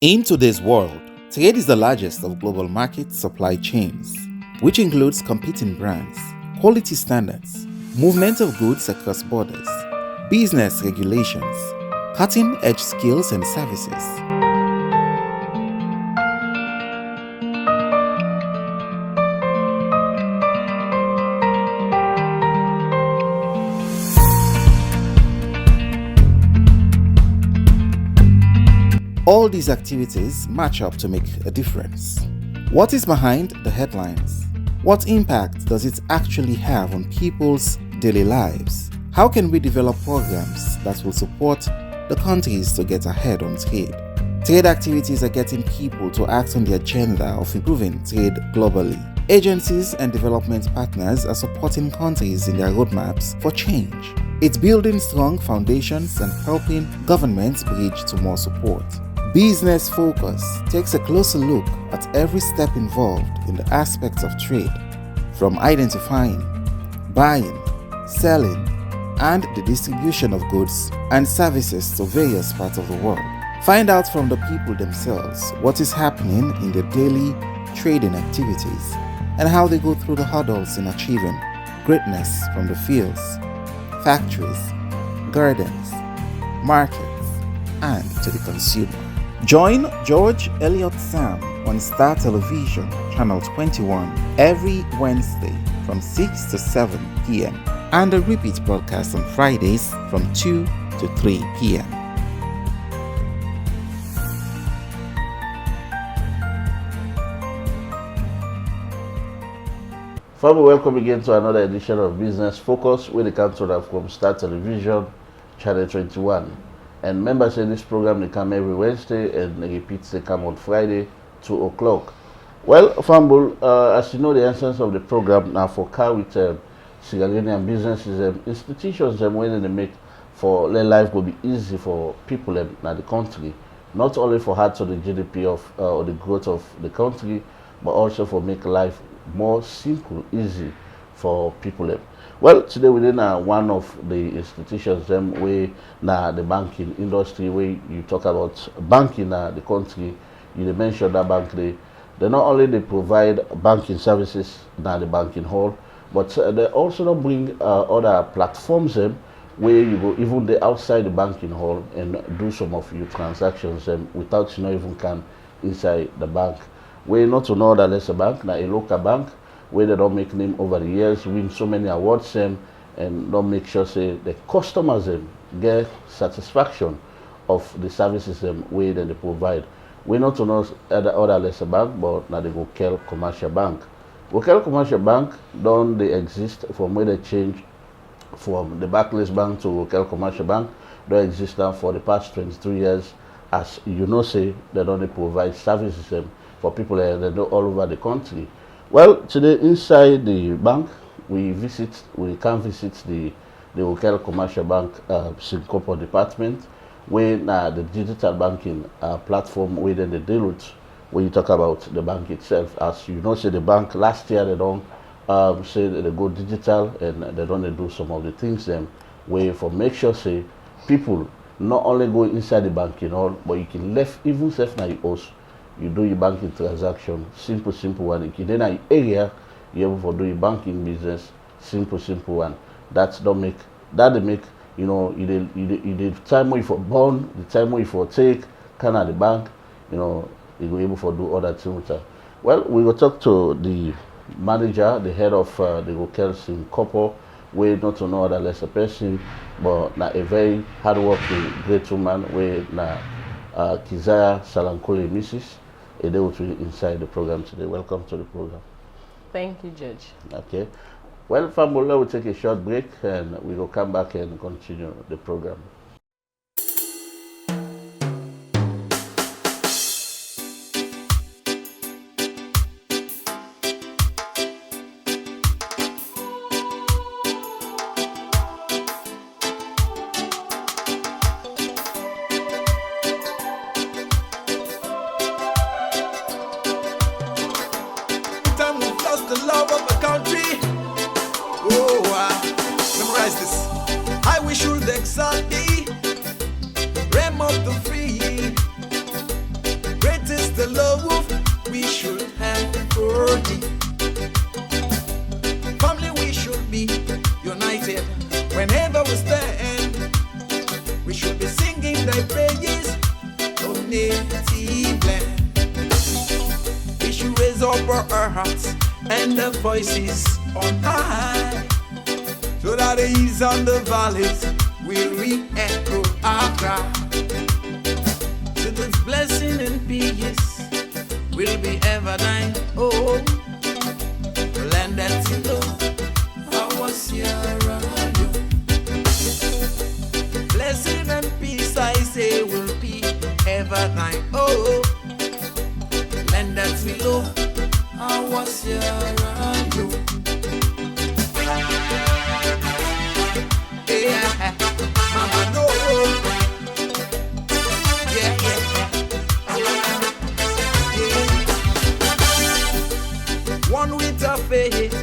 In today's world, trade is the largest of global market supply chains, which includes competing brands, quality standards, movement of goods across borders, business regulations, cutting edge skills and services. All these activities match up to make a difference. What is behind the headlines? What impact does it actually have on people's daily lives? How can we develop programs that will support the countries to get ahead on trade? Trade activities are getting people to act on the agenda of improving trade globally. Agencies and development partners are supporting countries in their roadmaps for change. It's building strong foundations and helping governments bridge to more support. Business Focus takes a closer look at every step involved in the aspects of trade, from identifying, buying, selling, and the distribution of goods and services to various parts of the world. Find out from the people themselves what is happening in their daily trading activities and how they go through the hurdles in achieving greatness from the fields, factories, gardens, markets, and to the consumer. Join George Elliott Sam on Star Television, Channel 21, every Wednesday from 6 to 7 p.m. and a repeat broadcast on Fridays from 2 to 3 p.m. Family, welcome again to another edition of Business Focus with the country from Star Television, Channel 21. And members say this program they come every Wednesday and the repeats they come on Friday, 2 o'clock. Well, Fambul, as you know, the essence of the program now for car with Sierra Leonean businesses, institutions, when they make for let life will be easy for people in the country, not only for add to the GDP of or the growth of the country, but also for make life more simple, easy for people. Well, today within one of the institutions, where now the banking industry, where you talk about banking the country, you mentioned that bank they not only they provide banking services now the banking hall, but they also don't bring other platforms where you go even the outside the banking hall and do some of your transactions without even can inside the bank. Where not to know that there's a bank, now a local bank, where they don't make name over the years, win so many awards and don't make sure say the customers get satisfaction of the services where they provide. We not to know other lesser bank, but now they go Kel Commercial Bank. Kel Commercial Bank don't they exist from where they change from the Barclays Bank to Kel Commercial Bank. They exist now for the past 23 years. As you know, say they don't provide services for people all over the country. Well, today inside the bank, we can visit the Kel Commercial Bank Singapore department, where the digital banking platform where they deal with, when you talk about the bank itself. As you know, say the bank last year they don't say they go digital and they don't do some of the things where for make sure say people not only go inside the banking hall, but you can left even safe now you do your banking transaction, simple one. If you then an area, you able to do your banking business, simple one. They make the time where you for born, the time where you for take, can at the bank, you will able to do other things. Well, we will talk to the manager, the head of the Kel Singapore, where not to know other lesser person, but a very hardworking great woman, where Kizaya Salankole Mrs. They will be inside the program today. Welcome to the program. Thank you, Judge. Okay. Well, Fambola will take a short break and we will come back and continue the program. The love of the country. Oh, memorize this. I wish you the exalt the love we should have for thee. Family, we should be united whenever we stand. We should be singing thy praises of native land. We should raise up our hearts and the voices on high, so that the hills and the valleys will re-echo our cry. So this blessing and peace will be ever thine. Oh, land that you love, I was here around you. Blessing and peace, I say, will be ever thine. Oh, land that we love, I was here around you. Yeah, mama, no. Yeah, yeah. One with a faith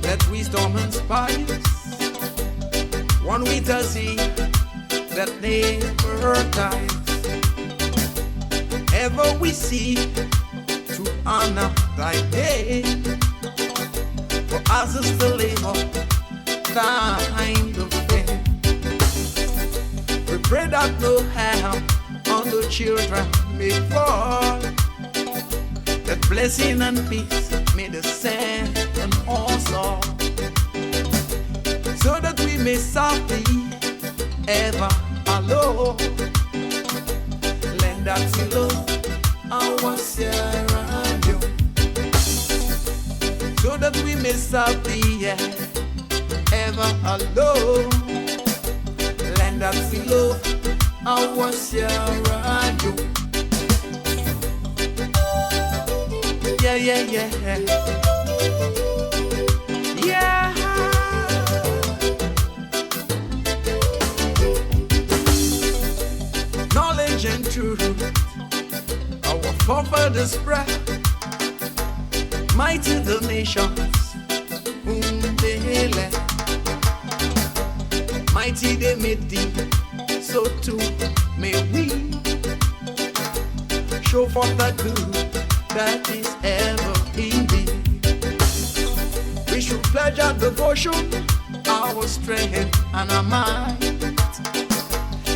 that wisdom inspires. One with a zeal that never dies. Ever we seek to honor thy name, for us is the labor kind of fame. We pray that no harm on the children may fall, that blessing and peace may descend on us all, so that we may serve thee ever alone. Land that we love, I was here around you, so that we may serve thee ever alone. Land that we love, I was here around you. Yeah, yeah, yeah. Yeah. Knowledge and truth, our forefathers spread. Mighty the nations whom they led. Mighty they made thee, so too may we show forth the good that is ever in thee. We should pledge our devotion, our strength and our might,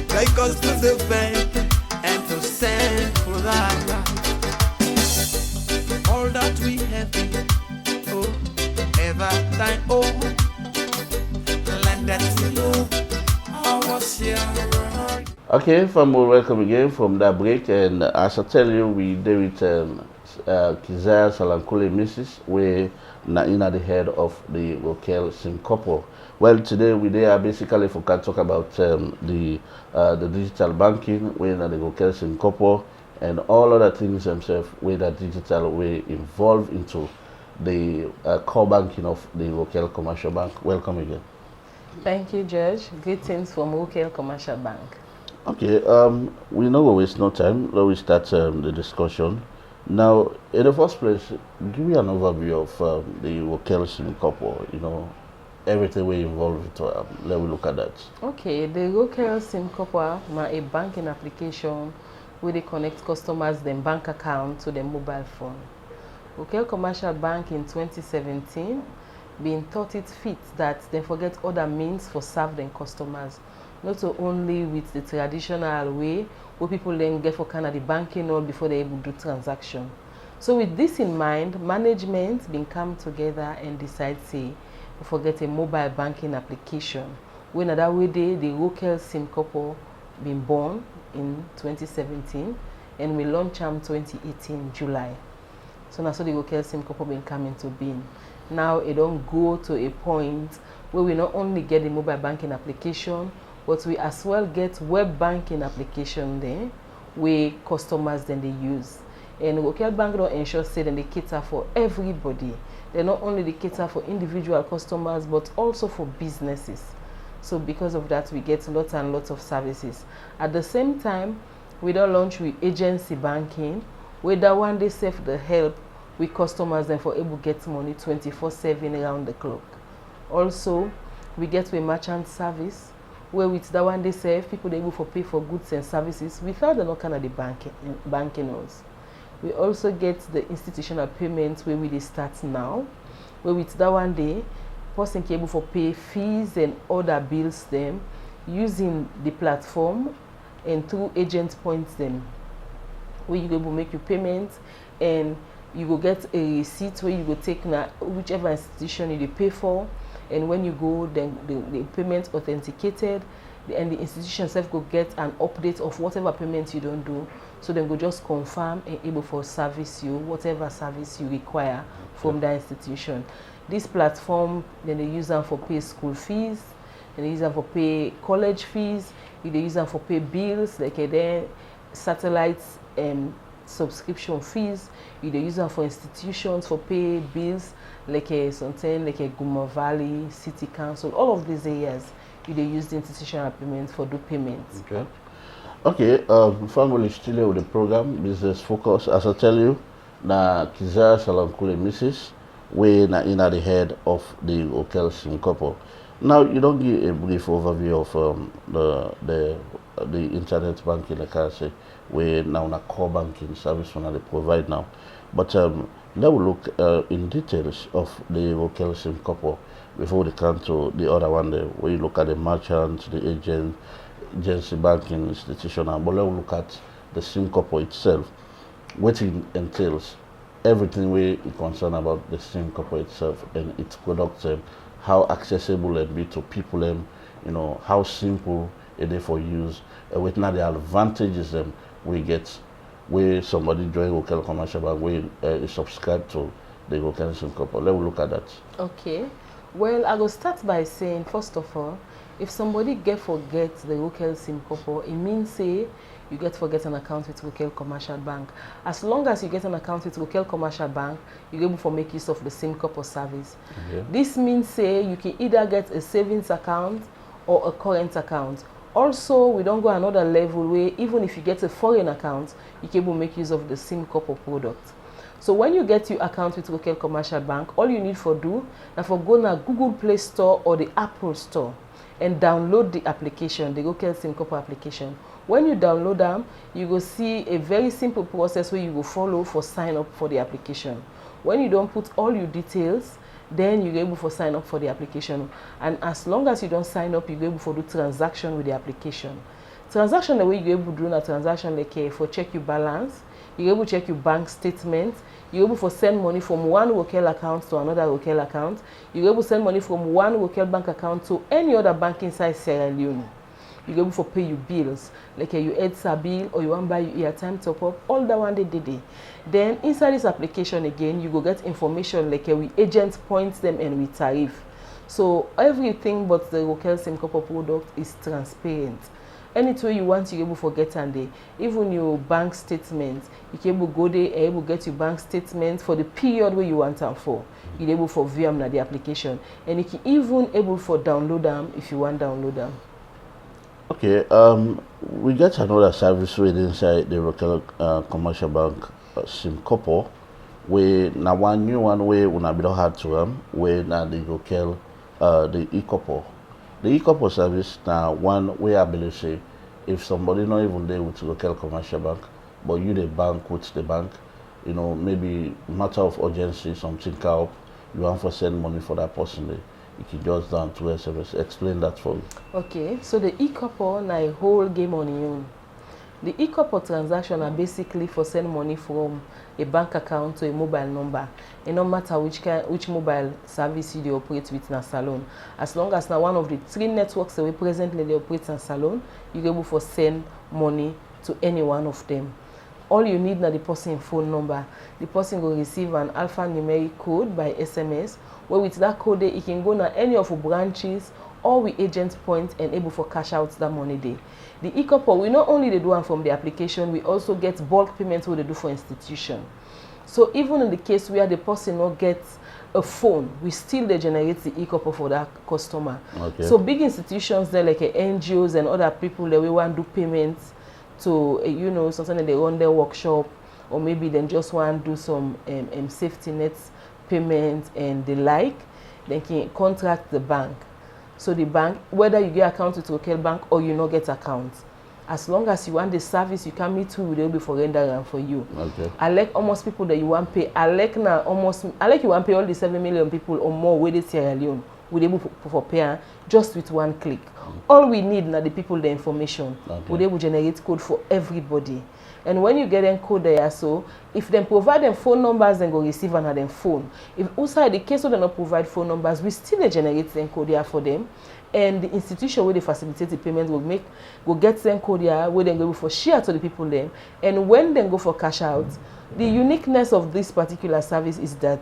like us to defend and to stand for thy right. All that we have been, oh, ever thine own. Land that we know, I was here around. Okay, family, welcome again from that break. And as I tell you, we did with Keziah Salankule Mrs. We in at the head of the Gokel Sinkopo. Well, today we are basically for can talk about the digital banking, when the Gokel Sinkopo, and all other things themselves where that digital way involved into the core banking of the Gokel Commercial Bank. Welcome again. Thank you, Judge. Greetings from Gokel Commercial Bank. Okay, we know we'll waste no time. Let me start the discussion. Now, in the first place, give me an overview of the Gokel Sinkopo, you know, everything we involved. Let me look at that. Okay, the Gokel Sinkopo is a banking application where they connect customers' them bank account to their mobile phone. Gokel Commercial Bank in 2017 been thought it fit that they forget other means for serve them customers, not only with the traditional way where people then get for kind of the banking all before they able to do transaction. So with this in mind, management been come together and decide say we forget a mobile banking application. When that way the Gokel Sinkopo been born in 2017 and we launched them 2018 July. So now so the Gokel Sinkopo been coming to being. Now it don't go to a point where we not only get the mobile banking application, but we as well get web banking application there where customers then they use. And Gokel Bank don't ensure say that they cater for everybody. They not only they cater for individual customers but also for businesses. So because of that we get lots and lots of services. At the same time, we don't launch with agency banking, where that one they save the help with customers then for able to get money 24/7 around the clock. Also, we get with merchant service, where with that one they serve people they able for pay for goods and services without the no kind of the banking us. We also get the institutional payments where we dey start now, where with that one day person can able for pay fees and other bills them using the platform and through agent points them, where you able make your payments and you go get a receipt where you go take na whichever institution you dey pay for, and when you go then the payment authenticated and the institution itself go get an update of whatever payment you don't do, so then go just confirm and able for service you whatever service you require from that institution. This platform then they use them for pay school fees, and they use them for pay college fees, they use them for pay bills like then satellites subscription fees, you dey use them for institutions for pay bills like something like Guma Valley, City Council, all of these areas you dey use the institutional payment for do payments. Okay. Okay, family still here with the program Business Focus. As I tell you, na Kizara Salankule Mrs. we na in at the head of the Okel Simkopo. Now you don't give a brief overview of the internet banking, like I say, we now na core banking service one they provide now. But now we look in details of the Okel Simkopo before we come to the other one there, where you look at the merchant, the agent, agency banking institution, but let's look at the Simkopo itself, what it entails, everything we concerned about the Simkopo itself and its products, how accessible it be to people, you know, how simple it is for use, with now the advantages we get where somebody join Okel Commercial Bank, we subscribe to the Okel Simkopo. Let's look at that. Okay. Well, I will start by saying, first of all, if somebody forget the Okel Simkopo, it means say you forget an account with Okel Commercial Bank. As long as you get an account with Okel Commercial Bank, you're able to make use of the Simkopo service. Okay. This means say you can either get a savings account or a current account. Also, we don't go another level where even if you get a foreign account, you can able to make use of the Simkopo product. So when you get your account with Okel Commercial Bank, all you need for do is for go to Google Play Store or the Apple Store and download the application, the Okel Simkopo application. When you download them, you will see a very simple process where you will follow for sign up for the application. When you don't put all your details, then you're able to sign up for the application. And as long as you don't sign up, you're able to do transaction with the application. Transaction, the way you're able to do a transaction like for check your balance, you're able to check your bank statement, you're able to send money from one Okel account to another Okel account, you're able to send money from one Okel bank account to any other bank inside Sierra Leone. You're able to pay your bills, like your EDSA bill or you want to buy your airtime top up, all that one day. Then inside this application again, you go get information like we agent points them and we tariff. So everything but the Okel Simkopo product is transparent. Anything you want, you're able to get and they even your bank statement, you can able go there, able get your bank statement for the period where you want them for. You're able for view them na the application, and you can even able for download them if you want download them. Okay, we get another service with inside the Okel Commercial Bank Simkopo, where now one new one way we not be hard to where now the Okel the eCopo. The eCopo service now one way I believe say if somebody not even there with Okel Commercial Bank, but you the bank with the bank, you know, maybe matter of urgency, something come up, you want to send money for that person there. You can just down to SMS. Explain that for me. Okay, so the eCopo na a whole game on your own. The eCopo transaction are basically for send money from a bank account to a mobile number. And no matter which mobile service you operate with in a salon. As long as now one of the three networks that we presently operate in a salon, you're able to send money to any one of them. All you need now the person phone number. The person will receive an alphanumeric code by SMS, where with that code he can go to any of the branches or we agent point and able for cash out that money there. The eCopo, we not only they do one from the application, we also get bulk payments where they do for institution. So even in the case where the person not gets a phone, we still they generate the eCopo for that customer. Okay. So big institutions there like NGOs and other people that we want to do payments to, you know, sometimes they run their workshop, or maybe they just want to do some safety nets payment and the like, they can contract the bank. So the bank, whether you get account with local bank or you not get account, as long as you want the service, you can meet who will be for render and for you. Okay. I like almost people that you want pay. I like you want pay all the 7 million people or more with the Sierra Leone. We're able for pay just with one click. All we need now the people the information. Okay. We're able to generate code for everybody. And when you get them code there, so if they provide them phone numbers, then go receive another phone. If outside the case of they not provide phone numbers, we still generate them code here for them. And the institution where they facilitate the payment will get them code here where they go for share to the people then. And when they go for cash out, the uniqueness of this particular service is that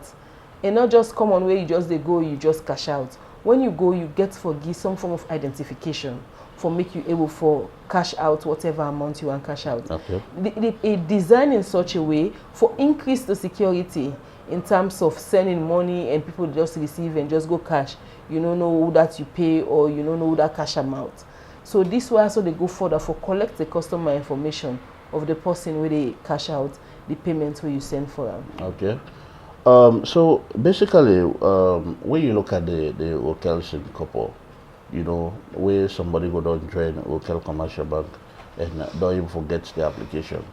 and not just come on where you just they go, you just cash out. When you go, you get for give some form of identification for make you able for cash out whatever amount you want cash out. Okay. It designed in such a way for increase the security in terms of sending money and people just receive and just go cash. You don't know who that you pay or you don't know who that cash amount. So this way also they go further for collect the customer information of the person where they cash out the payment where you send for them. Okay. So basically, when you look at the hotels in Kopo, you know, where somebody go down join a hotel commercial bank and don't even forget the application,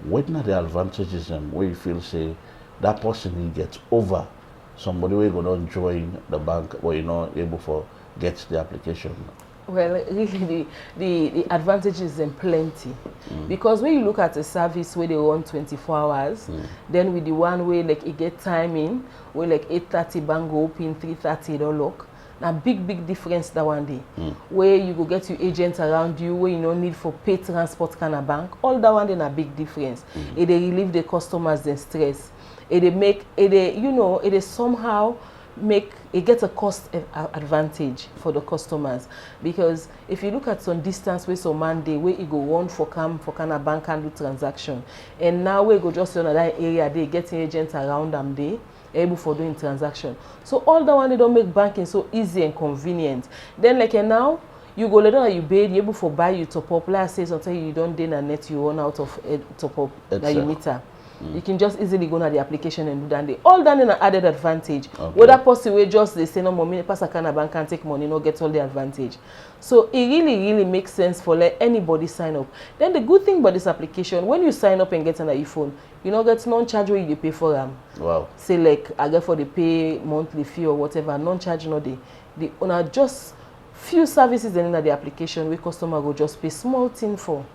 what are the advantages and where you feel say that person he gets over somebody who go down join the bank or you know able for get the application? Well, really, the advantages are plenty. Because when you look at a service where they run 24 hours, then with the one way like it get timing, where like 8:30 bank go open, 3:30 don't lock. Now big difference that one day. Where you go get your agents around you, where you don't need for pay transport kind of bank, all that one day a big difference. It they relieve the customers the stress. It is somehow make it gets a cost advantage for the customers, because if you look at some distance where some Monday where you go one for kind of bank and do transaction, and now we go just in another area they getting agents around them they able for doing transaction. So all that one they don't make banking so easy and convenient. Then like and now you go later you pay you able for buy you top up. Like I say until you don't then and net you run out of top up that you meter. You can just easily go to the application and do that. They all done in an added advantage. Okay. Whether possible just they say no more money, pass a kind of bank can take money, no get all the advantage. So it really makes sense for let anybody sign up. Then the good thing about this application, when you sign up and get an iPhone, you know get non-charge where you pay for them. Wow. Say like I get for the pay monthly fee or whatever, non-charge no the owner just few services in the application where customer go just pay small thing for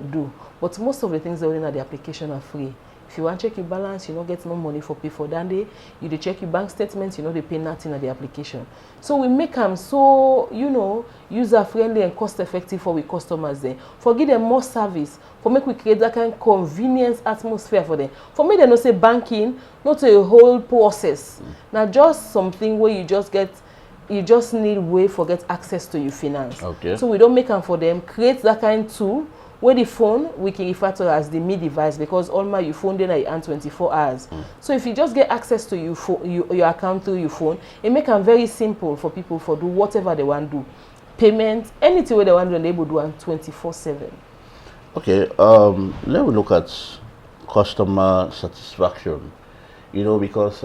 do. But most of the things that are in the application are free. If you want to check your balance, you don't get no money for pay for that day. You dey check your bank statements, you know they pay nothing at the application. So we make them so, user friendly and cost effective for we customers there. For give them more service, for make we create that kind of convenience atmosphere for them. For me they not say banking, not a whole process. Now just something where you just need way for get access to your finance. Okay. So we don't make them for them, create that kind of tool where the phone we can refer to as the me device, because all my your phone then I earn 24 hours. So if you just get access to your account through your phone, it make them very simple for people for do whatever they want to do. Payment, anything where they want to do, they able to do on 24/7. Okay, let me look at customer satisfaction. Because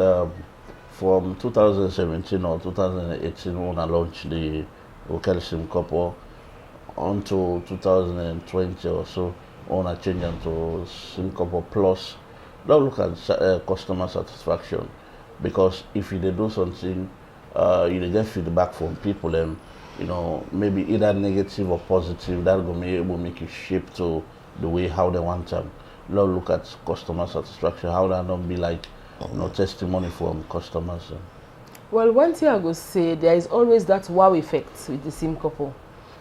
from 2017 or 2018 when I launched the Hotel SIM Kopo, until 2020 or so, I want to change into SIM Kopo Plus. Now look at customer satisfaction, because if you do something, you get feedback from people, and maybe either negative or positive, that will be able to make you shape to the way how they want them. Now look at customer satisfaction, how that don't be like testimony from customers. Well, one thing I go say, there is always that wow effect with the SIM Kopo.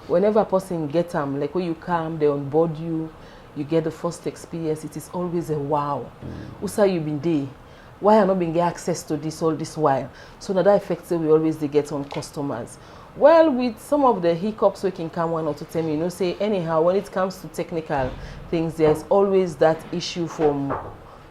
Whenever a person get them, like when you come, they onboard you, you get the first experience, it is always a wow. Usa you been there? Why I not been get access to this all this while? So now that effect we always they get on customers. Well, with some of the hiccups we can come 1 or 2 times, say anyhow, when it comes to technical things, there's always that issue from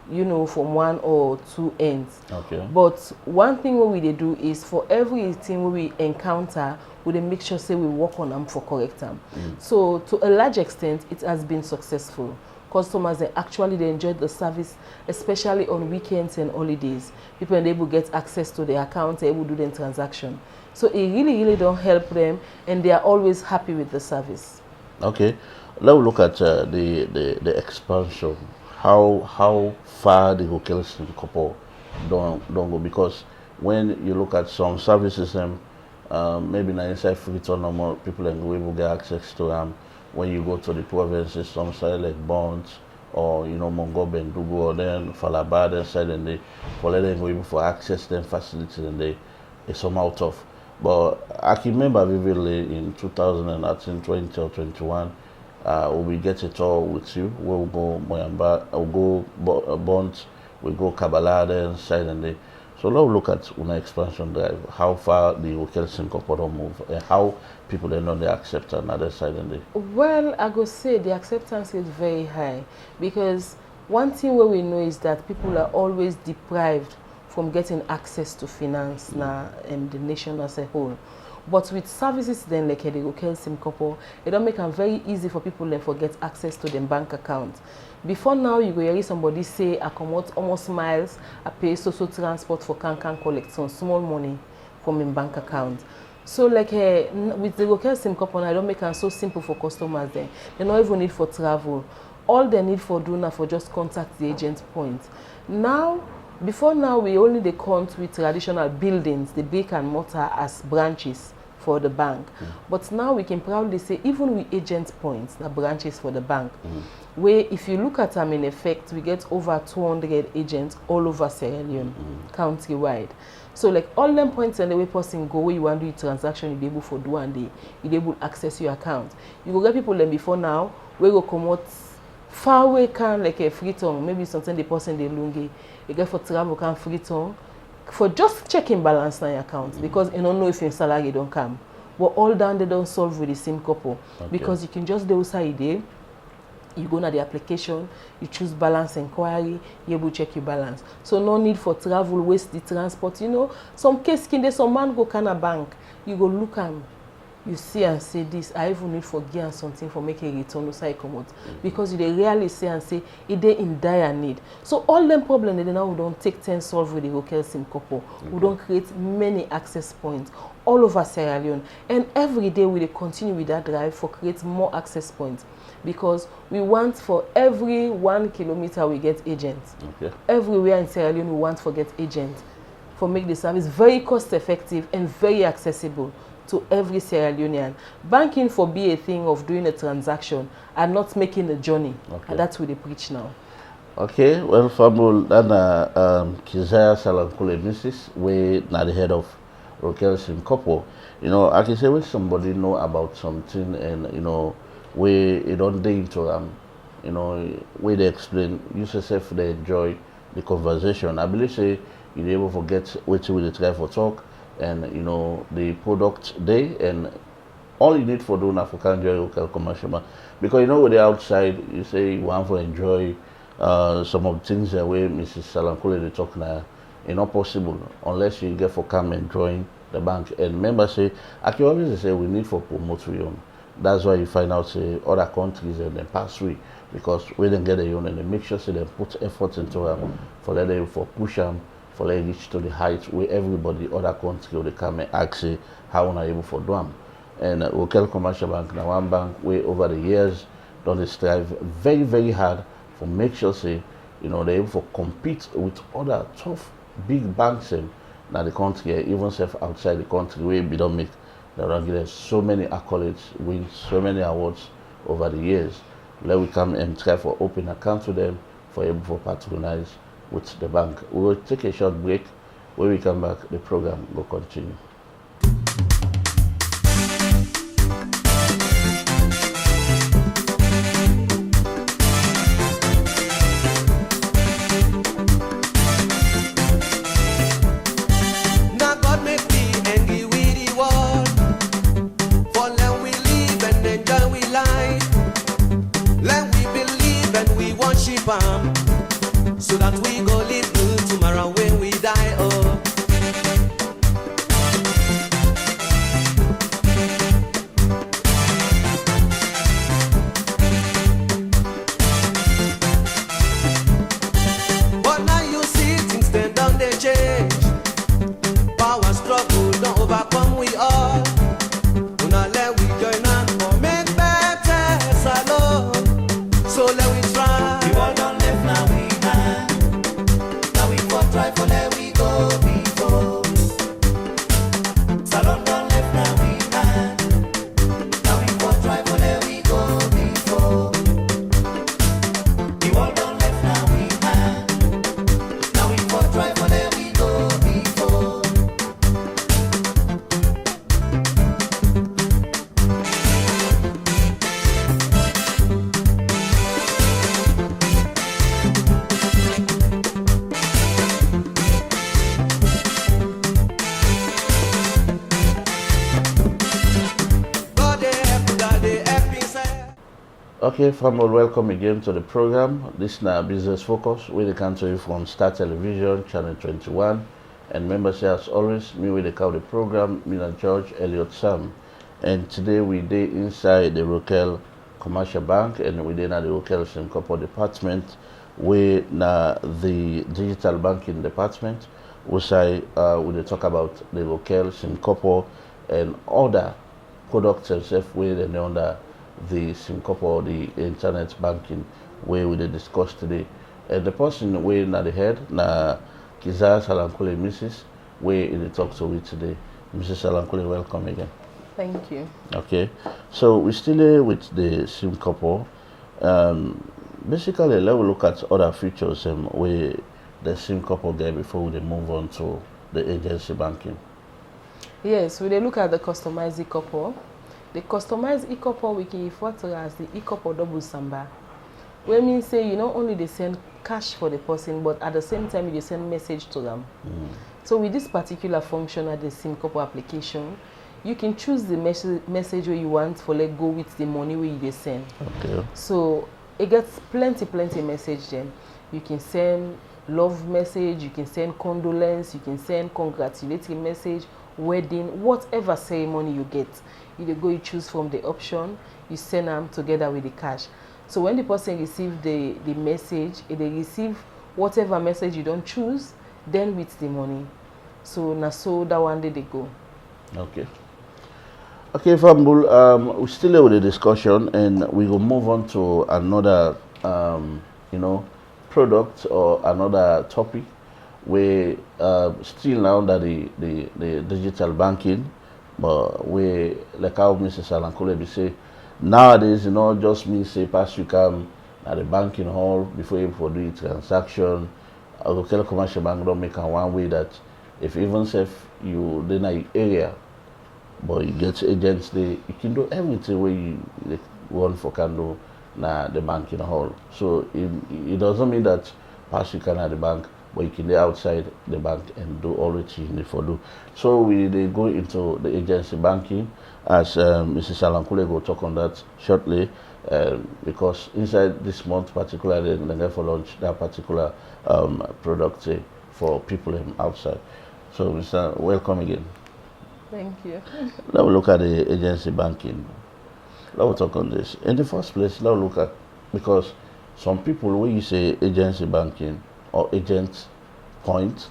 from 1 or 2 ends. Okay. But one thing what we do is for everything we encounter, we make sure say we work on them for correct them. So to a large extent, it has been successful. customers they enjoy the service, especially on weekends and holidays. People are able to get access to their account, able to do their transaction. So it really don't help them, and they are always happy with the service. Okay, let's look at the expansion. How far the hotels in Kopo don't go, because when you look at some services, maybe na inside Freetown, normal people and we will get access to them. When you go to the provinces, some side like Bonds or Mongobe and Dugu or then Falaba, then side and they for letting go able for access them facilities and they somehow tough. But I can remember vividly in 2019, 20 or 21, we get a tour with you. We'll go Moyamba, we'll go Bonds, we'll go Kabbalah, then side and they. So let's look at Una expansion drive, how far the hotels in Kopodo move, and how people they know they accept another side and they. Well, I go say the acceptance is very high, because one thing where we know is that people are always deprived from getting access to finance now and the nation as a whole. But with services then like the hotels in Kopo, it don't make it very easy for people to get access to their bank account. Before now, you go hear somebody say, I come out almost miles, I pay social transport for can collect some small money from my bank account. So like with the local SIM company, I don't make it so simple for customers then. They don't even need for travel. All they need for doing for just contact the agent point. Now, before now, we only they count with traditional buildings, the brick and mortar as branches for the bank. But now we can proudly say even with agent points, the branches for the bank, where if you look at them in effect, we get over 200 agents all over Sierra Leone, countrywide. So like all them points and the way person go where you want to do a transaction, you'll be able to do and day, you'll be able to access your account. You go get people then before now, we go come out far away can like a Freetown, maybe something the person they lungi, you get for travel can Freetown, for just checking balance on your account, because you don't know if your salary don't come. But all down they don't solve with the same couple. Okay. Because you can just do outside there, you go to the application, you choose balance inquiry, you able to check your balance. So no need for travel, waste the transport. Some case can some man go can a bank, you go look at you see and say this, I even need for gear and something for making a return outside come out. Because you they really say and say it they in dire need. So all them problems they now don't take 10 solve with the hotels in Kopo. We don't create many access points all over Sierra Leone. And every day we continue with that drive for create more access points. Because we want for every 1 kilometer we get agents. Okay. Everywhere in Sierra Leone we want to get agents for make the service very cost effective and very accessible to every Sierra Leonean. Banking for be a thing of doing a transaction and not making a journey. Okay. And that's what they preach now. Okay, well, Fabul, then Kizaya Salankule Mrs. we na the head of Hotels in Kopo. I can say when somebody know about something and where you don't dig into where they explain, you yourself they enjoy the conversation. I believe say you're able to get what you will try for talk. And the product day, and all you need for doing African enjoy local commercial, because with the outside you say you want to enjoy some of the things that way Mrs. Salankule they talk now, it's not possible unless you get for come and join the bank. And members say I can always say we need for promote we own. That's why you find out say other countries and then pass through, because we don't get a own and they make sure say they put effort into them for let them for push them. For like reach to the height where everybody, other country, they come and ask how are able for them. And local commercial bank, now one bank, where over the years, don't strive very, very hard for make sure say, they're able to compete with other tough big banks in the country, even self outside the country, where we don't make, they don't give so many accolades, win so many awards over the years. Let we come and try for open account to them for able to patronize with the bank. We will take a short break. When we come back, the program will continue. Now God make me angry with the world. For let we live and enjoy we life. Let we believe and we worship Him. So that we go live good tomorrow when we die, oh. Okay, family, welcome again to the program. This is now Business Focus, where they come to you from Star Television, Channel 21. And members here, as always, me with the program, me and George Elliott Sam. And today we did inside the Rokel Commercial Bank, and we did at the Rokel Simcopo Department, where now the Digital Banking Department, which we talk about the Rokel Simcopo and other products and stuff where they under the Simcopo, the internet banking, where we discuss today. And the person way at the head, na Kizar Salankule Mrs., where they talk to we today. Mrs. Salankule, welcome again. Thank you. Okay, so we're still here with the Simcopo. Basically, let's look at other features where the Simcopo get before we move on to the agency banking. Yes, we look at the customized e-couple. The customized e-couple we can refer to as the e-couple double samba. Where means say you not only they send cash for the person, but at the same time you send message to them. So with this particular function at the Simcopo application, you can choose the message where you want for let go with the money where you send. Okay. So it gets plenty message then. You can send love message, you can send condolence, you can send congratulatory message, wedding, whatever ceremony you get. You choose from the option, you send them together with the cash. So when the person receives the message, they receive whatever message you don't choose, then with the money. So now so that one day they go. Okay. Okay, Fambul, we're still here with the discussion, and we will move on to another, product or another topic. We still now under the digital banking, but we like how Mrs. Salankule be say nowadays, just me say pass you come at the banking hall before you do the transaction. Local commercial bank don't make a one way that if even if you in an area, but you get agents, you can do everything where you want for can do na the banking hall. So it doesn't mean that pass you can at the bank, but you can be outside the bank and do all what you need for do. So they go into the agency banking, as Mrs. Salankule will talk on that shortly, because inside this month particularly, they're going to launch that particular product for people outside. So Mr. Welcome again. Thank you. Let's look at the agency banking. Let's talk on this. In the first place, let's look at, because some people, when you say agency banking or agent point,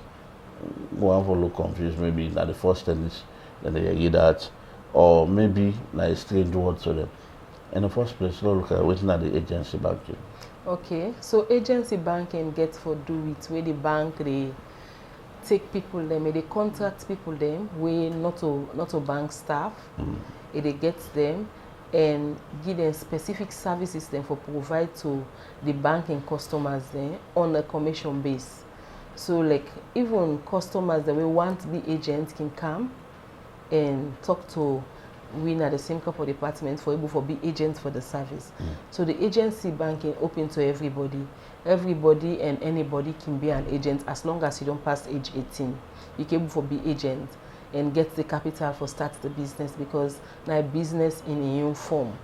go on for look confused. Maybe not the first tennis, then they hear that, or maybe like a strange word to them. In the first place, let's look at what's not the agency banking. Okay, so agency banking gets for do it where the bank they take people them, they contract people them, we not to bank staff, they get them and give them specific services then for provide to the banking customers then on a commission base. So like even customers that we want to be agents can come and talk to we at the Simcopo department for able to be agents for the service. So the agency banking open to everybody. Everybody and anybody can be an agent as long as you don't pass age 18. You can able to be agent and get the capital for start the business, because now business in a new form.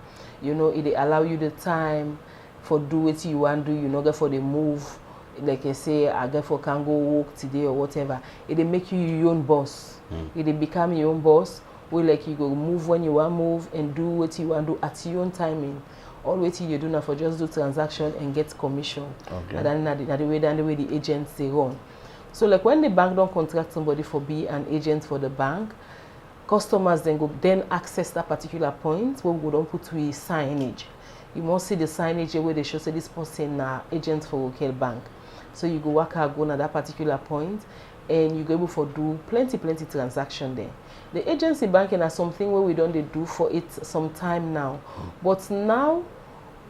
It allow you the time for do what you want to do, get for the move. Like I say, I get for can go work today or whatever. It make you your own boss. It become your own boss. Where like you go move when you want to move and do what you want to do at your own timing. All what you do now for just do transaction and get commission. Okay. And then the way the agents they run. So like when the bank don't contract somebody for be an agent for the bank, customers then access that particular point where we don't put we signage. You must see the signage where they show say this person agent for local bank. So you go work out go na that particular point and you go able to do plenty transaction there. The agency banking is something where we don't do for it some time now. But now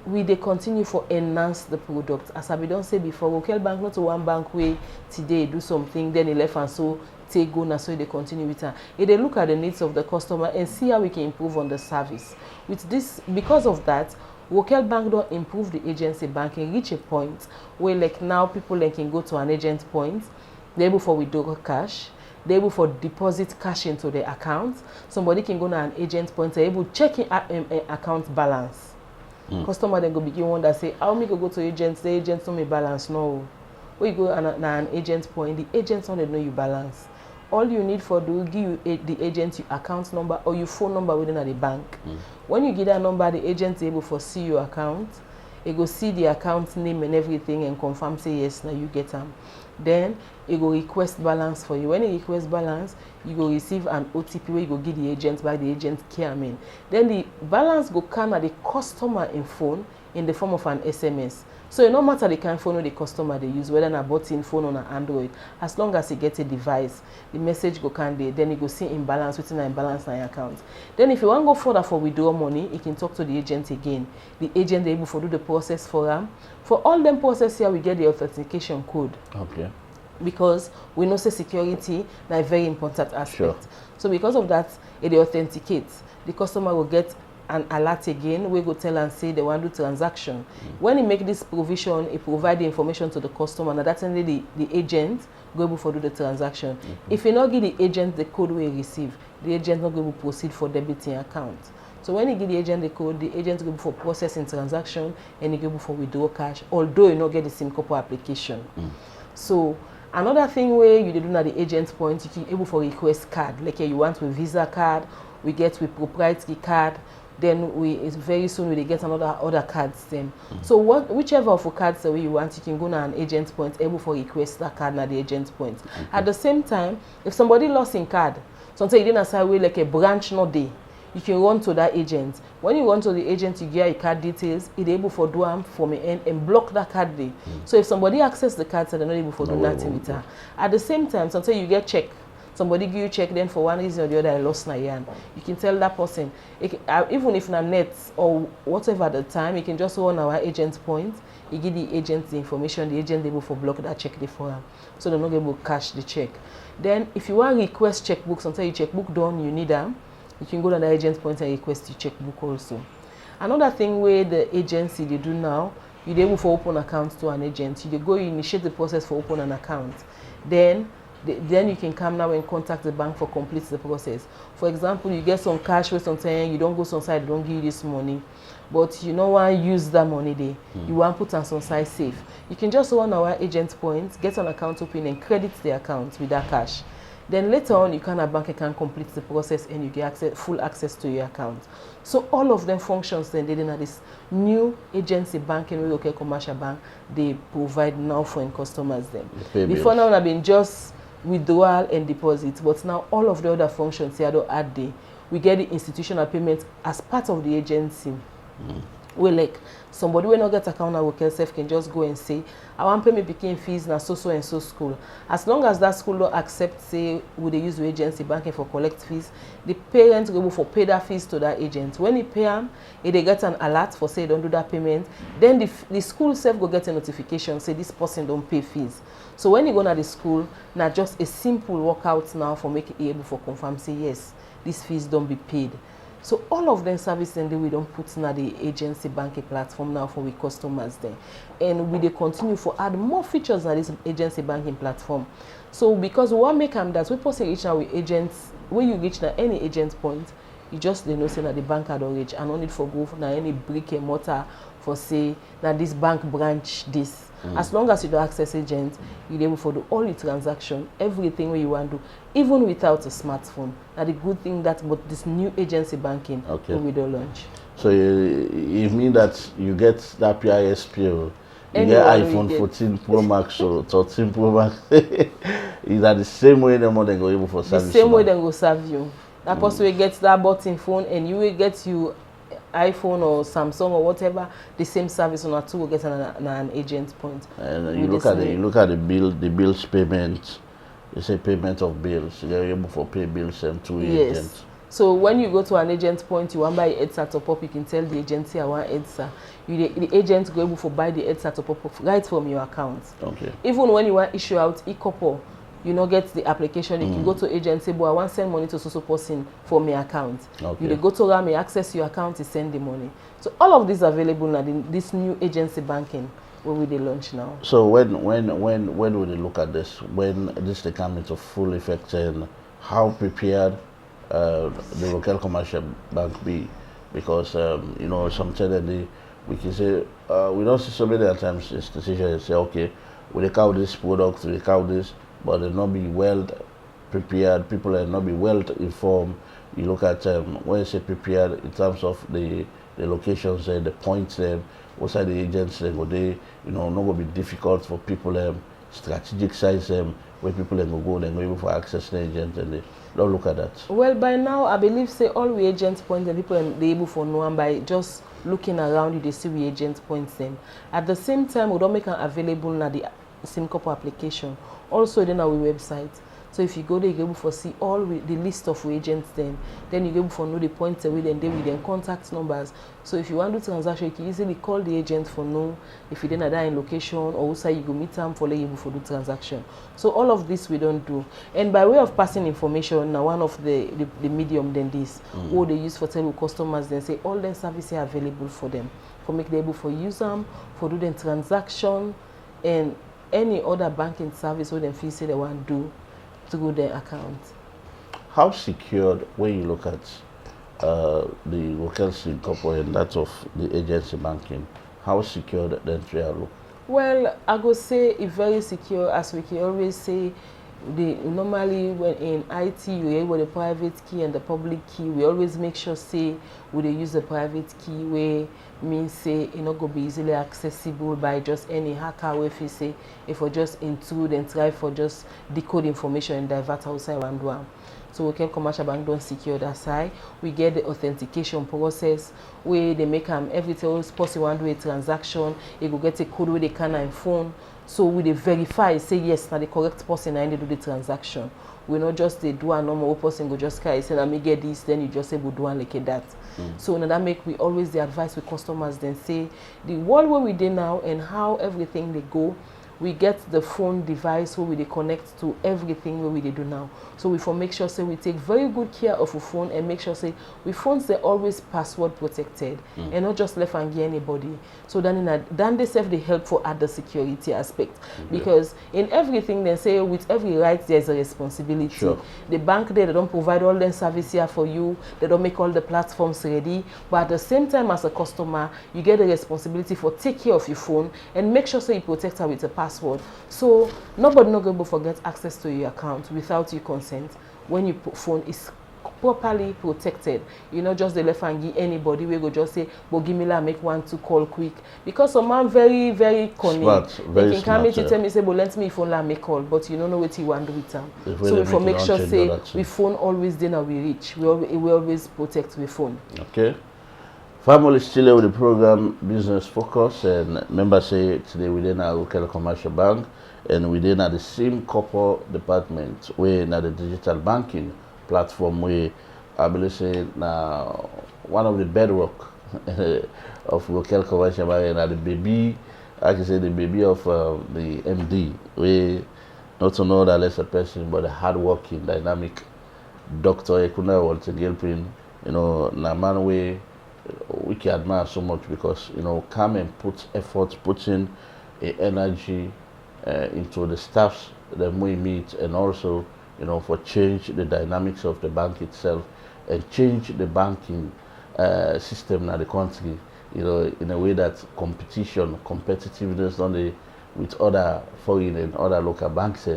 they continue for enhance the product. As I don't say before, local bank not one bank way today do something, then they left and so take go now so they continue with her. They look at the needs of the customer and see how we can improve on the service. With this, because of that, local bank don't improve the agency banking, reach a point where like now people like can go to an agent point, they're able for withdraw cash, they're able for deposit cash into their account. Somebody can go to an agent point, they're able checking account balance. Customer then go begin wonder say, how me go to agents? The agents know me balance. No, when you go an agent point, the agents don't know you balance. All you need for do give you the agent your account number or your phone number within the bank. When you give that number, the agent is able to see your account. It go see the account name and everything and confirm say yes, now you get them. Then it go request balance for you. When it requests balance, you go receive an OTP where you go give the agent by the agent came in. Then the balance go come at the customer in phone in the form of an SMS. So it no matter the kind of phone the customer they use, whether na button phone or an Android, as long as he get a device, the message go can there, then you go see imbalance within an imbalance in your account. Then if you want to go further for withdraw money, you can talk to the agent again. The agent is able to do the process for them. For all them process here, we get the authentication code. Okay. Because we know say security is a very important aspect. Sure. So because of that, it authenticates. The customer will get an alert again. We go tell and say they want to do transaction. When he make this provision, he provide the information to the customer. Now that's only the agent go able to do the transaction. If you not give the agent the code we receive, the agent not going to proceed for debiting account. So when you give the agent the code, the agent go for processing transaction and he go for withdraw cash. Although you not get the same couple application. So another thing where you do at the agent point, you can able for request card. Like you want with Visa card, we get with proprietary card. Then it's very soon we get other cards then. So whichever of the cards that you want, you can go to an agent point able for request that card at the agent point. At the same time, if somebody lost in card, sometimes you didn't assign way like a branch not there, you can run to that agent. When you run to the agent, you get your card details, it's able for do them from the end and block that card there. So if somebody access the card, so they're not able for do nothing with her. At the same time, sometimes you get check. Somebody give you check, then for one reason or the other, I lost my yarn. You can tell that person, even if na net or whatever at the time, you can just run our agent point. You give the agent the information, the agent able for block that check there for them. So they're not able to cash the check. Then if you want to request checkbook, sometimes your checkbook done, you need them. You can go to the agent point and request your checkbook also. Another thing where the agency they do now, you're able for open accounts to an agent. You go, you initiate the process for open an account. Then you can come now and contact the bank for complete the process. For example, you get some cash where sometimes you don't go some side, they don't give you this money, but you don't want to use that money there. You want to put on some side safe. You can just run our agent points, get an account open and credit the account with that cash. Then later on, you can have bank account complete the process and you get full access to your account. So all of them functions then they didn't have this new agency banking with local commercial bank they provide now for in customers then. Before now I've been just withdrawal and deposit, but now all of the other functions here don't add there. We get the institutional payment as part of the agency. We like somebody when not get account now work self can just go and say I want pay me picking fees na so and so school. As long as that school don't accept say would they use the agency banking for collect fees, the parents go for pay that fees to that agent. When he pay them, if they get an alert for say don't do that payment, then the school self go get a notification say this person don't pay fees. So when you go to the school, now just a simple workout now for making it able for confirm say yes, these fees don't be paid. So all of them services and we don't put in the agency banking platform now for we customers there. And we they continue for add more features on this agency banking platform. So because we want to make them that we possibly reach now with agents, when you reach now any agent point, you just they know say that the bank had reach and no need for go now any brick and mortar for say that this bank branch this. As long as you do access agent, you're able to do all the transaction, everything where you want to do, even without a smartphone. Now the good thing that about this new agency banking we do launch. So you mean that you get that PISP, you get iPhone 14 Pro Max or 13 Pro Max. Is that the same way the more they go able for service? The same way they go serve you. That person will get that button phone and you will get you iPhone or Samsung or whatever, the same service on a two will get an agent point. And you look at the bills payment. You say payment of bills. You're able for pay bills and to agents. So when you go to an agent point, you want buy EDSA top up, you can tell the agency I want EDSA. The agent go able for buy the EDSA top up right from your account. Okay. Even when you want issue out e-couple, you know get the application, you can go to agency, but I want send money to so person for my account. You go to RAM, access your account, you send the money. So all of this available now in this new agency banking where we they launch now. So when will they look at this? When this they come into full effect and how prepared the local commercial bank be? Because you know sometimes we can say, we don't see so many times this decision and say, okay, we take out this product, we take out this, but they not be well prepared, people are not be well informed. You look at, when you say prepared, in terms of the locations and the points, what are the agents they go there, not going to be difficult for people, strategic size, where people go, they go able for access the agent, and they don't look at that. Well, by now, I believe, say, all we agents point and people are able for know, and by just looking around you, they see we agents points them. At the same time, we don't make them available na the SimCorp application. Also, then our website. So if you go there, you're able to see all the list of agents then you're able to know the points away, then with them contact numbers. So if you want to do transaction, you can easily call the agent for know if you didn't in location, or also you go meet them for able to do transaction. So all of this we don't do. And by way of passing information, now one of the medium then this, what they use for tell customers, then say all the services are available for them, for make them able for use them, for do the transaction, and any other banking service where they feel say they want to do through their account. How secured, when you look at the local SimCorp and that of the agency banking, how secured the entry look? Well, I go say it's very secure, as we can always say. Normally when in IT you have the private key and the public key, we always make sure say we use the private key, where means say it not go be easily accessible by just any hacker. If you say if we just intrude and try for just decode information and divert outside one door. So we can commercial bank don't secure that side. We get the authentication process where they make everything else possible and do a transaction. You go get a code where they can on phone. So we they verify, say yes, now the correct person and they do the transaction. We not just they do a normal person go just carry say, let me get this, then you just say we do one like that. So now that make we always the advice with customers then say the world where we did now and how everything they go. We get the phone device where we connect to everything where we do now. So we for make sure say we take very good care of a phone and make sure say we phones they always password protected and not just left and get anybody. So then they serve the help for other security aspect. Because in everything they say with every right there's a responsibility. Sure. The bank they don't provide all the service here for you, they don't make all the platforms ready, but at the same time as a customer you get the responsibility for take care of your phone and make sure say you protect her with a password. So nobody not going to forget access to your account without your consent when your phone is properly protected. You know, just the left and give anybody we go just say, but give me la make 1-2 call quick. Because some man very, very cunning. Smart, very they can come in smart, to tell me say, but let me phone la make call, but you don't know what you want to do with them. So we make sure say we phone always then we reach. We always protect the phone. Okay. Family still with the program Business Focus, and members say today within our local commercial bank and within the SimCorp department, we're in the digital banking platform where I believe say now one of the bedrock of local commercial bank and the baby, I can say the baby of the MD, we not to know that less a person but a hardworking, dynamic doctor Ekuna Walter-Gilpin, na man way we can admire so much because come and put effort, putting energy into the staffs that we meet, and also for change the dynamics of the bank itself and change the banking system in the country, in a way that competitiveness only with other foreign and other local banks.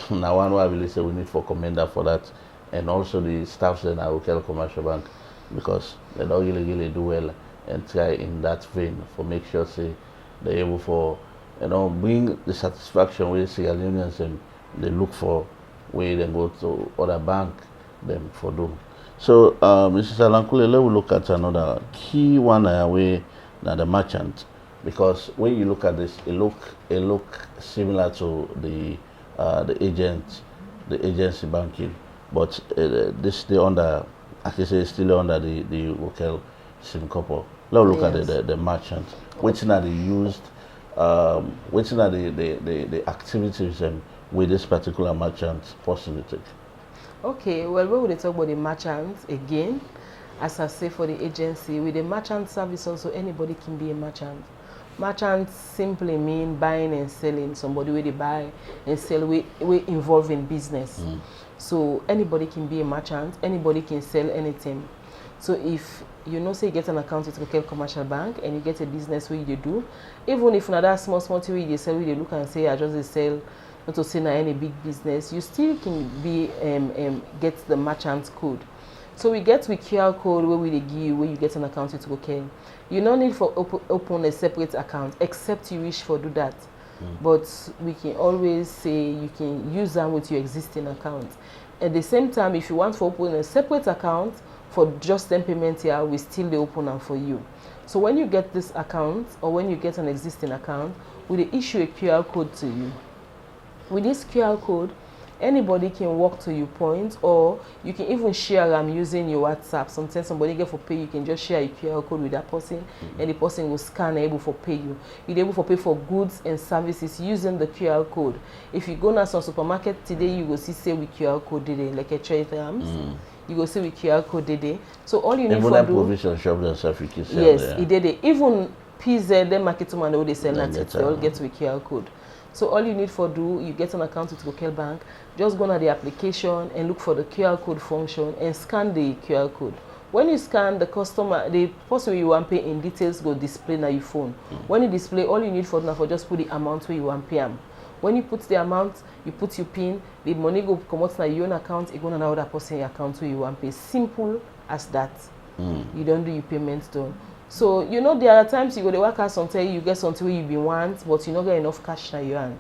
Now one way I believe say we need for commender for that, and also the staffs in our local commercial bank, because they don't really do well and try in that vein for make sure say they're able for bring the satisfaction with Sierra Leoneans and they look for where they go to other bank them for do. So Mrs. Alankule, let's look at another key one where now the merchant, because when you look at this it look similar to the agency banking, but this still under, I can say, still under the local SimCorp. Let's look at the merchant. Which are they used? Which are the activities with this particular merchant possibility? Okay, well, when we talk about the merchants again, as I say for the agency, with the merchant service also anybody can be a merchant. Merchants simply mean buying and selling. Somebody where they buy and sell, we involved in business. So anybody can be a merchant, anybody can sell anything. So if you know say you get an account with Rokel Commercial Bank and you get a business where you do, even if na that small thing where you sell, where you look and say I just dey sell, not to say na any big business, you still can be get the merchant code. So we get with QR code where we dey give you where you get an account with Rokel. You no need for open a separate account except you wish for do that. But we can always say you can use them with your existing account. At the same time, if you want to open a separate account for just them payment here, we still dey open them for you. So when you get this account or when you get an existing account, we dey issue a QR code to you. With this QR code, anybody can walk to your point, or you can even share them using your WhatsApp. Sometimes somebody get for pay, you can just share a QR code with that person, and the person will scan and able for pay you. You're able for pay for goods and services using the QR code. If you go now some supermarket today, you will see say with QR code today, like a trade terms. You go see with QR code today. So all you need even for that do. provision shop themselves, you can sell Yes, there. it did it. Even PZ, them market man, they sell They that get they all that. get with QR code. So all you need for do, you get an account with Rokel Bank, just go to the application and look for the QR code function and scan the QR code. When you scan, the customer, the person you want pay in details go display na your phone. When you display, all you need for now for just put the amount where you want pay am. When you put the amount, you put your PIN, the money go come out na your own account, it go na another person account where you want pay. Simple as that. You don't do your payments done. So you know there are times you go to work out something, you get something where you be want, but you not get enough cash na your hand.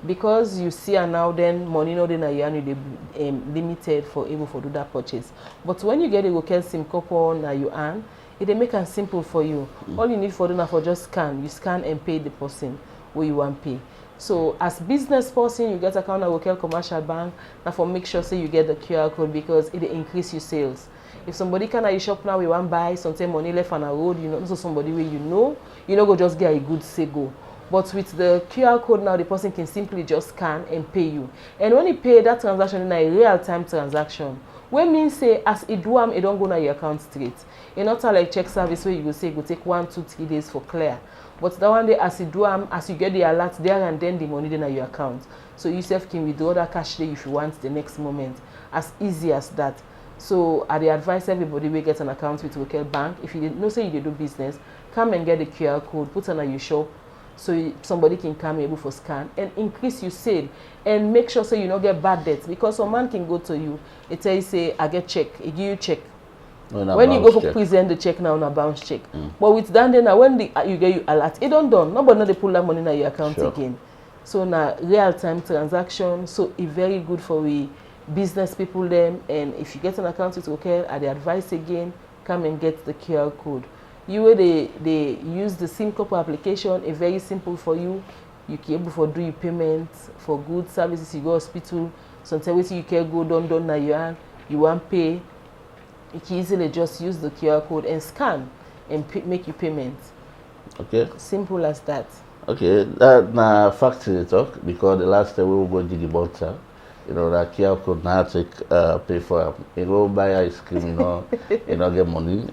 Because you see and now then money no dey na your hand, you dey limited for able for do that purchase. But when you get a Rokel SIM couple na your hand, it dey make it simple for you. All you need for do na for just scan. You scan and pay the person where you want pay. So as business person, you get account at Rokel Commercial Bank, and for make sure say you get the QR code because it dey increase your sales. If somebody can at your shop now, we want buy something money left on a road, you know, so somebody where you know go just get a good say go. But with the QR code now, the person can simply just scan and pay you. And when you pay that transaction in a real-time transaction, what means say as it do it don't go na your account straight. It's not like check service where you go say it go take 1, 2, 3 days for clear. But that one day as it do as you get the alert there and then the money then na your account. So you self can withdraw that cash there if you want the next moment. As easy as that. So I dey advise everybody we get an account with Rokel Bank. If you know say you dey do business, come and get the QR code, put it on your shop, so somebody can come able for scan and increase your sale and make sure so you don't get bad debts, because some man can go to you, it tell you say I get check, it give you check. When you go for present the check now on a bounce check. But with that then now when you get you alert, it don't done. Nobody know they pull that money in your account again. So now real time transaction, so it's very good for we business people them. And if you get an account with Rokel, I advise again, come and get the QR code. You where they use the SIM couple application, it's very simple for you. You can able for do your payments for good services. You go hospital, sometimes you can go down na your hand, you want pay. You can easily just use the QR code and scan and make your payments. Okay. Simple as that. Okay, that na factory talk, because the last time we were going to the butter, you know, that QR code now take pay for you go buy ice cream, you know, you know, get money.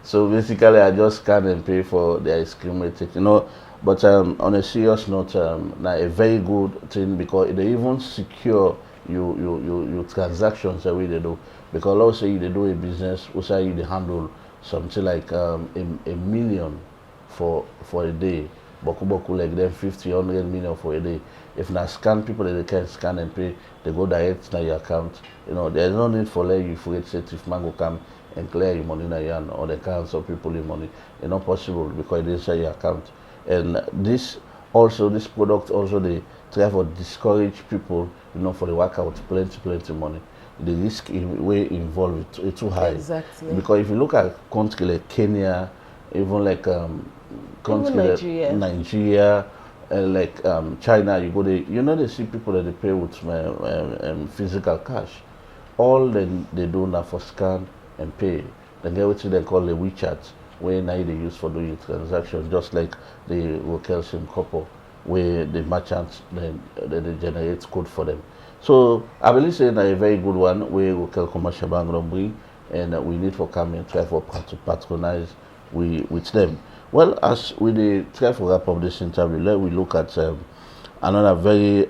So basically I just scan and pay for the ice cream we take, you know. But on a serious note, now a very good thing, because they even secure your transactions the way they do. Because let's say they do a business, we say they handle something like a million for a day, boku like them 50, 100 million for a day. If na scan people that they can scan and pay, they go direct to your account. You know, there's no need for let you forget set if man go come and clear your money na your hand, or they cancel people your money. It's not possible because it inside your account. And this product also they try to discourage people, you know, for the workout plenty money. The risk way involved it's too high. Exactly. Because if you look at countries like Kenya, even like countries like Nigeria, like China, you go there, you know, they see people that they pay with physical cash. All they do now for scan and pay. They get what they call the WeChat, where now they use for doing transactions, just like the Rokel SIM couple, where the merchants then they generate code for them. So I believe saying a very good one where Rokel Commercial Bank don't bring, and we need for come and try for to patronize with them. Well, as we try to wrap up this interview, let we look at another very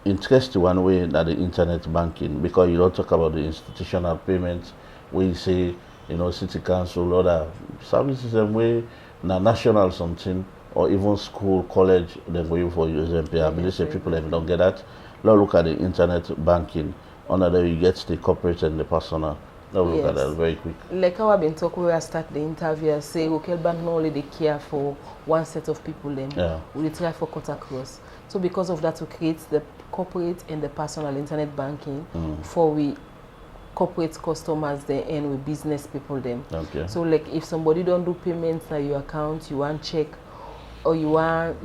interesting one way that the internet banking, because you don't talk about the institutional payments, we say, you know, city council, other services and way na national something, or even school, college, they're going for USMP. I believe say people that don't get that. Now look at the internet banking. Under there you get the corporate and the personal. Now look at that very quick. Like how I've been talking where I start the interview, I say Rokel Bank not only they care for one set of people, then we try for cut across. So because of that, we create the corporate and the personal internet banking for we corporate customers then and with business people then. Okay. So like if somebody don't do payments na your account, you want check, or you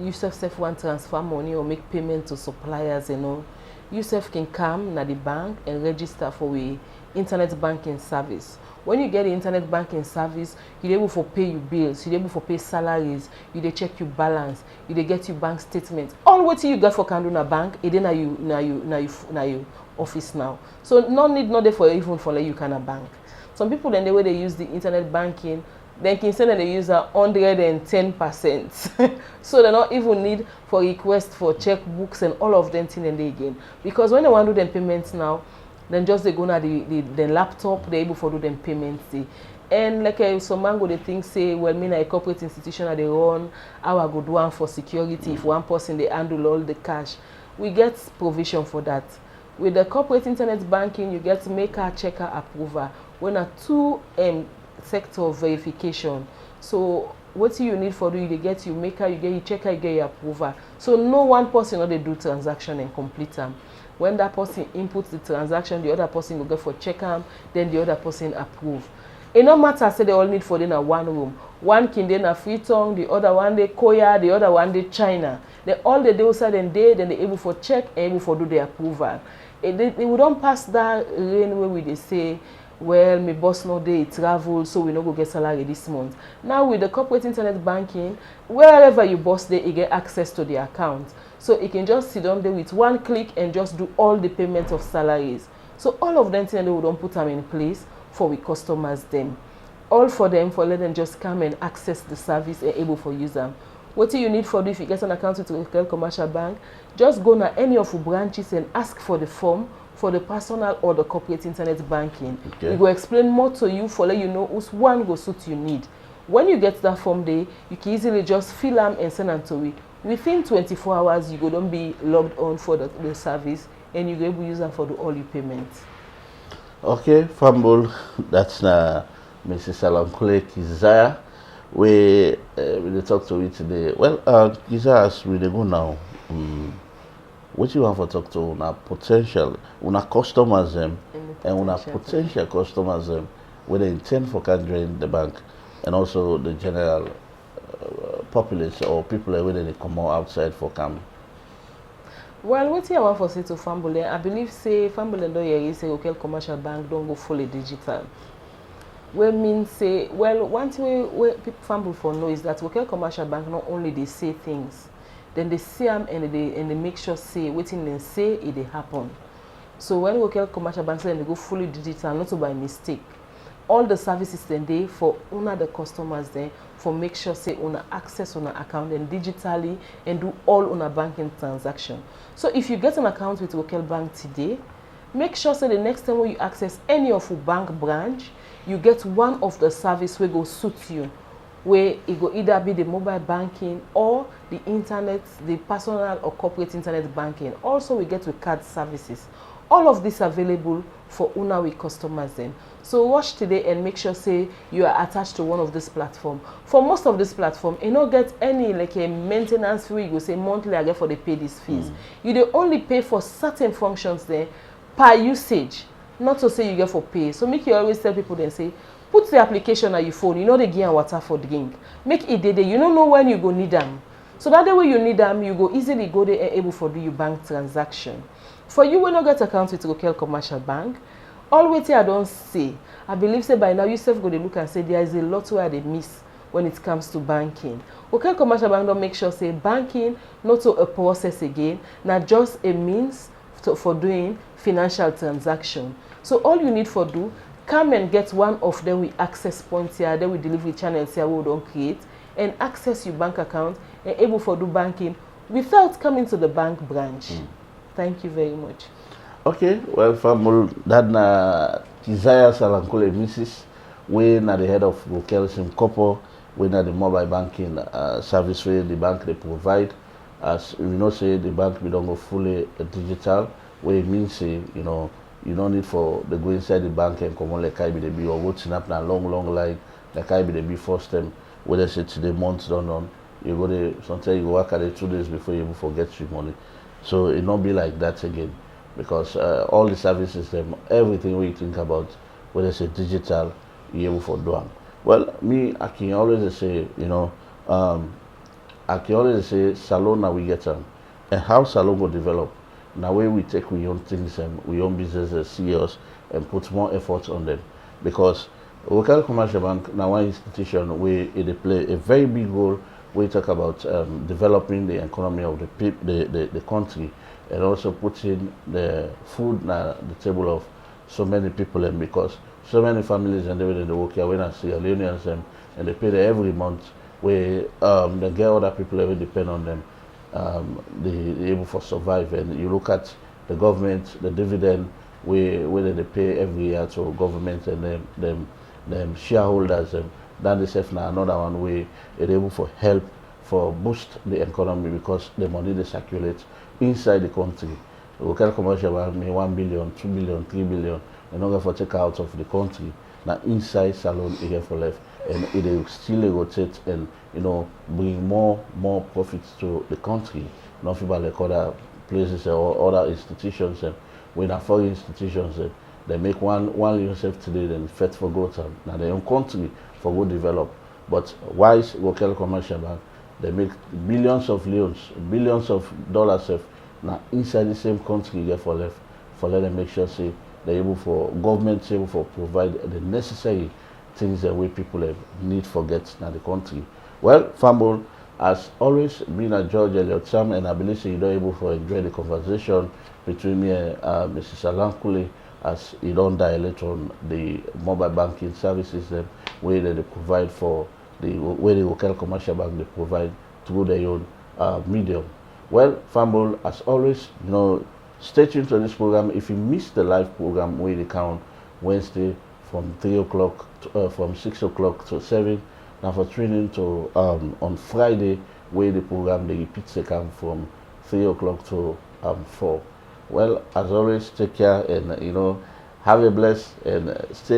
yourself want transfer money or make payment to suppliers, you know, yourself can come na the bank and register for we internet banking service. When you get the internet banking service, you're able to pay your bills, you're able to pay salaries, you check your balance, you get your bank statements. All what you got for Kanduna Bank, it na you office now. So no need not there for even for like you can a bank. Some people then the way they use the internet banking, they can say that they use 110%. So they don't even need for request for checkbooks and all of them thing and they again. Because when they want to do them payments now, then just they go to the laptop, they're able to do them payments. And like some man go they think say, well, me na a corporate institution that they run, how I go do one for security if one person they handle all the cash. We get provision for that. With the corporate internet banking, you get maker, checker, approver. When a two sector verification. So what you need for do you get your maker, you get your checker, you get your approver. So no one person or they do transaction and complete them. When that person inputs the transaction, the other person will go for check them, then the other person approve. It no matter say they all need for them in one room. One can then a Freetown, the other one they Korea, the other one they China. They all the day outside and day, then they able for check and able for do the approval. They would don't pass that rain where they say, well, my boss no day travel, so we no go get salary this month. Now with the corporate internet banking, wherever you boss there, you get access to the account. So you can just sit down there with one click and just do all the payments of salaries. So all of them, they don't put them in place for we customers them. All for them, for let them just come and access the service and able for use them. What do you need for this? If you get an account with Rokel Commercial Bank, just go to any of your branches and ask for the form for the personal or the corporate internet banking. Okay. We will explain more to you for let you know which one go suit you need. When you get that form there, you can easily just fill them and send them to it. Within 24 hours, you go don't be logged on for the service and you go able to use them for all your payments. Okay, Fambul, that's Mrs. Alankule Kizaya. We talk to you today. Well, Kizaya, as we go now, what you want to talk to una potential, una customers them, and una potential customers them, where they intend for can join the bank, and also the general populace or people where they come out outside for camp. Well, what I want to say to Fambule, I believe say Fambule don't hear say Rokel Commercial Bank don't go fully digital. We mean say, well, one thing we people Fambule for know is that Rokel Commercial Bank not only they say things, then they see them and they make sure say waiting they say it they happen. So when Rokel Commercial Bank say they go fully digital, not by mistake. All the services then they for una the customers then for make sure say una access on account and digitally and do all on a banking transaction. So if you get an account with Rokel Bank today, make sure say the next time when you access any of your bank branch, you get one of the service where go suit you, where it go either be the mobile banking or the internet, the personal or corporate internet banking. Also we get with card services. All of this available for una with customers then. So watch today and make sure say you are attached to one of this platform. For most of this platform, you don't get any like a maintenance fee. You go say monthly I get for the pay these fees. You dey only pay for certain functions there per usage. Not to say you get for pay. So make you always tell people then say, put the application on your phone. You know they give water for drink. Make it there. You don't know when you go need them. So that the way you need them, you go easily go there and able for do your bank transaction. For you when you get account with Rokel Commercial Bank, all what I don't say, I believe say by now you self go to look and say there is a lot where they miss when it comes to banking. Rokel Commercial Bank don't make sure say banking not to a process again, not just a means for doing financial transaction. So all you need for do, come and get one of them with access points here, then with delivery channels here we don't create, and access your bank account and able for do banking without coming to the bank branch. Thank you very much. Okay, well, Famul, that Keziah Salankule Mrs. we na the head of Gokelsim Kopo, we na the mobile banking service where the bank they provide. As you know, say the bank we don't go fully digital, where it means say, you know, you don't need for the go inside the bank and come on like I be the be or what's up na long line like I be the be first time whether say today months done on. You go there sometimes you go work at it 2 days before you even forget your money. So it not be like that again. Because all the services, everything we think about, whether it's digital, you're able for doing. Well, me, I can always say, you know, I can always say, Salon now we get on. And how Salon will develop. Now, where we take we own things and we own businesses serious and put more effort on them. Because local commercial bank, now one institution, where they play a very big role. We talk about developing the economy of the country. And also putting the food on the table of so many people, and because so many families and they work here when I see Leoneans and they pay them every month, where they get other people ever depend on them, they're able to survive. And you look at the government, the dividend where they pay every year to government and them shareholders, and that is another one way they're able to help for boost the economy because the money they circulate inside the country. Local commercial bank may 1 billion, 2 billion, 3 billion, and not for take out of the country. Now inside Salon it for left, and it will still rotate and you know bring more profits to the country. Not like other places or other institutions, and when are foreign institutions they make one yourself today then fit for growth now their own country for good develop. But wise local commercial bank, they make billions of loans, billions of dollars now inside the same country there for let them make sure say they're able for government able for provide the necessary things that we people need for get now the country. Well, Fumble, as always, being a George Elliott Sam, and I believe you're able to enjoy the conversation between me and Mrs. Salankule as you don't dilate on the mobile banking services where they provide for where the local commercial bank they provide through their own medium. Well, Fumble, as always, you know, stay tuned to this program. If you miss the live program, where they count Wednesday from 3 o'clock, from 6 o'clock to 7. Now for training to on Friday, where the program they repeat second from 3 o'clock to 4. Well, as always, take care and you know, have a blessed and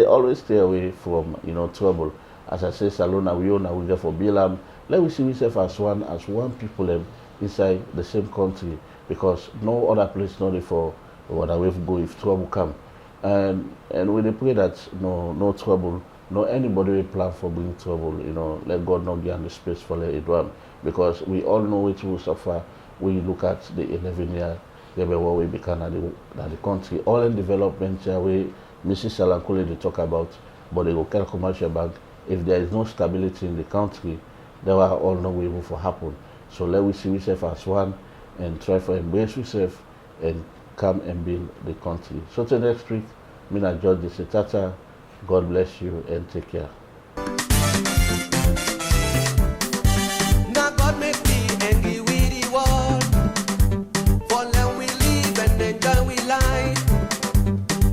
always stay away from trouble. As I say, Salona we own we go for Bilam. Let we see ourselves as one people inside the same country, because no other place not for what I will go if trouble come. And we pray that no trouble, no anybody will plan for bring trouble, let God not give the space for it one. Because we all know which will suffer. We look at the 11 year what we become at the country. All in development we Mrs. Salankule they talk about, but the local commercial bank, if there is no stability in the country, they will all not able to happen. So let we see ourselves as one and try to embrace ourselves and come and build the country. So till next week, me and George say tata. God bless you and take care. Now God make me angry with the world, for let we live and enjoy we life.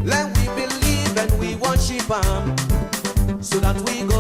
Let we believe and we worship Him, so that we go